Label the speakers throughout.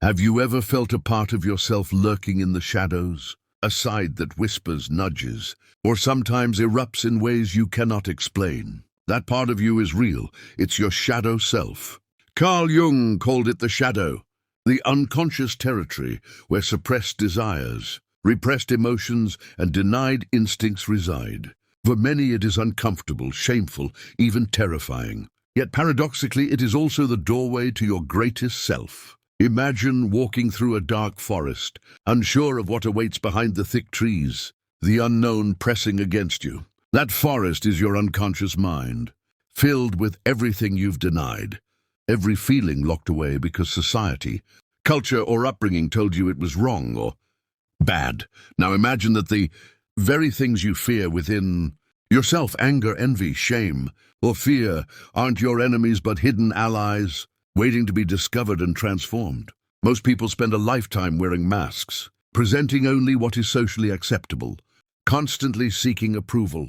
Speaker 1: Have you ever felt a part of yourself lurking in the shadows? A side that whispers, nudges, or sometimes erupts in ways you cannot explain. That part of you is real. It's your shadow self. Carl Jung called it the shadow, the unconscious territory where suppressed desires, repressed emotions, and denied instincts reside. For many it is uncomfortable, shameful, even terrifying. Yet paradoxically, it is also the doorway to your greatest self. Imagine walking through a dark forest, unsure of what awaits behind the thick trees, the unknown pressing against you. That forest is your unconscious mind, filled with everything you've denied, every feeling locked away because society, culture, or upbringing told you it was wrong or bad. Now imagine that the very things you fear within yourself, anger, envy, shame, or fear, aren't your enemies but hidden allies, waiting to be discovered and transformed. Most people spend a lifetime wearing masks, presenting only what is socially acceptable, constantly seeking approval,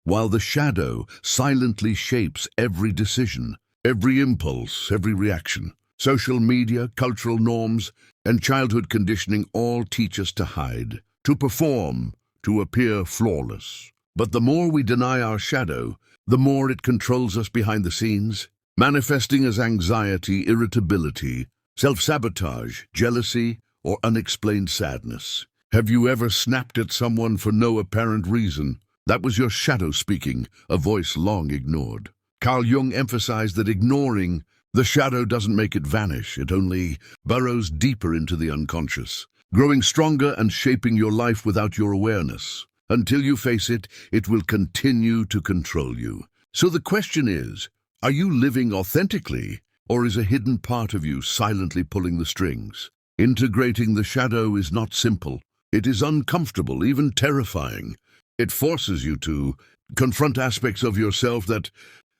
Speaker 1: while the shadow silently shapes every decision, every impulse, every reaction. Social media, cultural norms, and childhood conditioning all teach us to hide, to perform, to appear flawless. But the more we deny our shadow, the more it controls us behind the scenes, manifesting as anxiety, irritability, self-sabotage, jealousy, or unexplained sadness. Have you ever snapped at someone for no apparent reason? That was your shadow speaking, a voice long ignored. Carl Jung emphasized that ignoring the shadow doesn't make it vanish, it only burrows deeper into the unconscious, growing stronger and shaping your life without your awareness. Until you face it, it will continue to control you. So the question is, are you living authentically, or is a hidden part of you silently pulling the strings? Integrating the shadow is not simple. It is uncomfortable, even terrifying. It forces you to confront aspects of yourself that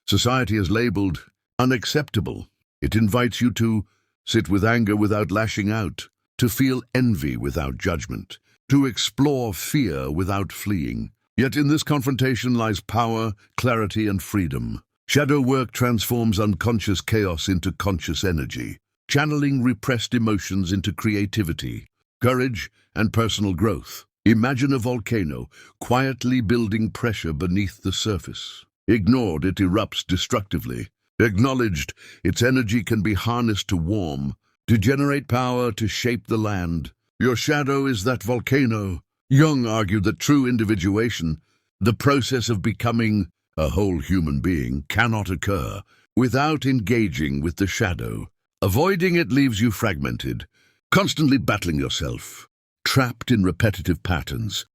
Speaker 1: society has labeled unacceptable. It invites you to sit with anger without lashing out, to feel envy without judgment, to explore fear without fleeing. Yet in this confrontation lies power, clarity, and freedom. Shadow work transforms unconscious chaos into conscious energy, channeling repressed emotions into creativity, courage, and personal growth. Imagine a volcano quietly building pressure beneath the surface. Ignored, it erupts destructively. Acknowledged, its energy can be harnessed to warm, to generate power, to shape the land. Your shadow is that volcano. Jung argued that true individuation, the process of becoming a whole human being, cannot occur without engaging with the shadow. Avoiding it leaves you fragmented, constantly battling yourself, trapped in repetitive patterns,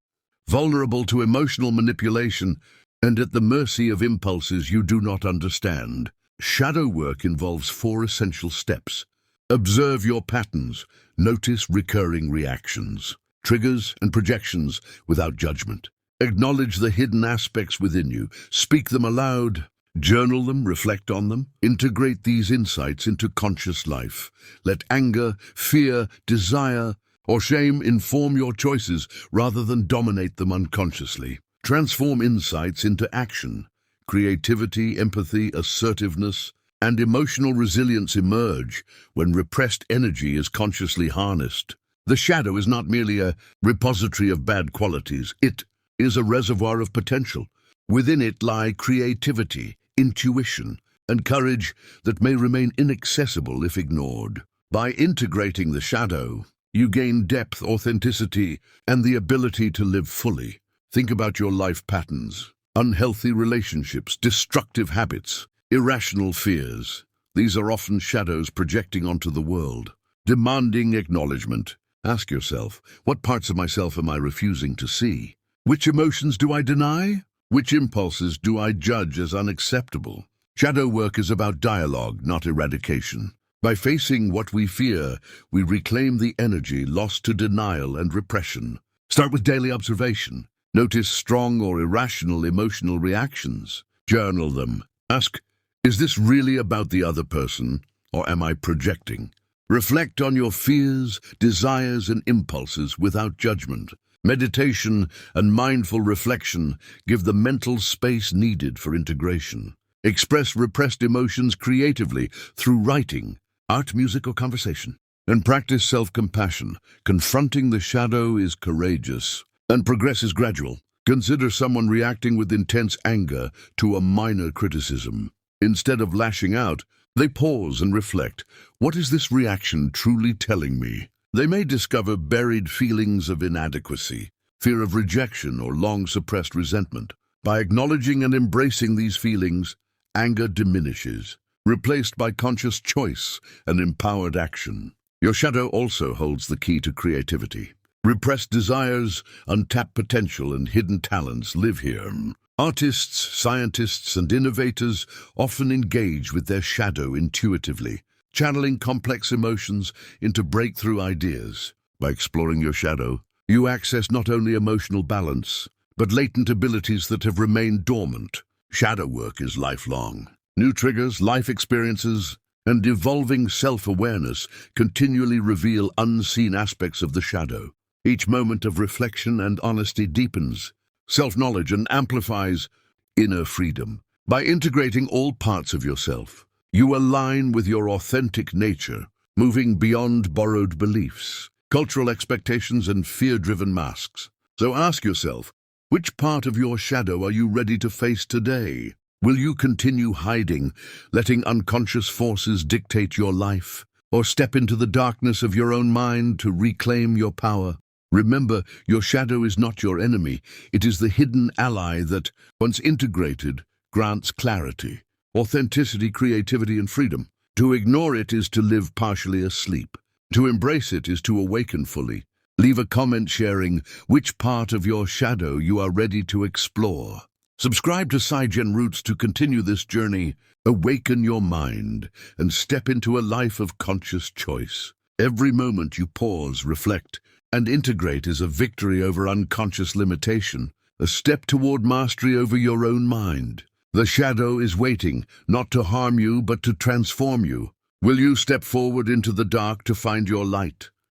Speaker 1: vulnerable to emotional manipulation, and at the mercy of impulses you do not understand. Shadow work involves 4 essential steps. Observe your patterns, notice recurring reactions, triggers, and projections without judgment. Acknowledge the hidden aspects within you, speak them aloud, journal them, reflect on them. Integrate these insights into conscious life. Let anger, fear, desire, or shame inform your choices rather than dominate them unconsciously. Transform insights into action. Creativity, empathy, assertiveness, and emotional resilience emerge when repressed energy is consciously harnessed. The shadow is not merely a repository of bad qualities. It is a reservoir of potential. Within it lie creativity, intuition, and courage that may remain inaccessible if ignored. By integrating the shadow, you gain depth, authenticity, and the ability to live fully. Think about your life patterns, unhealthy relationships, destructive habits, irrational fears. These are often shadows projecting onto the world, demanding acknowledgement. Ask yourself, what parts of myself am I refusing to see? Which emotions do I deny? Which impulses do I judge as unacceptable? Shadow work is about dialogue, not eradication. By facing what we fear, we reclaim the energy lost to denial and repression. Start with daily observation. Notice strong or irrational emotional reactions. Journal them. Ask, is this really about the other person, or am I projecting? Reflect on your fears, desires, and impulses without judgment. Meditation and mindful reflection give the mental space needed for integration. Express repressed emotions creatively through writing, art, music, or conversation. and practice self-compassion. Confronting the shadow is courageous, and progress is gradual. Consider someone reacting with intense anger to a minor criticism. Instead of lashing out, they pause and reflect. What is this reaction truly telling me? They may discover buried feelings of inadequacy, fear of rejection, or long-suppressed resentment. By acknowledging and embracing these feelings, anger diminishes, replaced by conscious choice and empowered action. Your shadow also holds the key to creativity. Repressed desires, untapped potential, and hidden talents live here. Artists, scientists, and innovators often engage with their shadow intuitively, channeling complex emotions into breakthrough ideas. By exploring your shadow, you access not only emotional balance, but latent abilities that have remained dormant. Shadow work is lifelong. New triggers, life experiences, and evolving self-awareness continually reveal unseen aspects of the shadow. Each moment of reflection and honesty deepens self-knowledge and amplifies inner freedom. By integrating all parts of yourself, you align with your authentic nature, moving beyond borrowed beliefs, cultural expectations, and fear-driven masks. So ask yourself, which part of your shadow are you ready to face today? Will you continue hiding, letting unconscious forces dictate your life, or step into the darkness of your own mind to reclaim your power? Remember, your shadow is not your enemy. It is the hidden ally that, once integrated, grants clarity, authenticity, creativity, and freedom. To ignore it is to live partially asleep. To embrace it is to awaken fully. Leave a comment sharing which part of your shadow you are ready to explore. Subscribe to SciGen Roots to continue this journey. Awaken your mind and step into a life of conscious choice. Every moment you pause, reflect, and integrate is a victory over unconscious limitation, a step toward mastery over your own mind. The shadow is waiting, not to harm you, but to transform you. Will you step forward into the dark to find your light?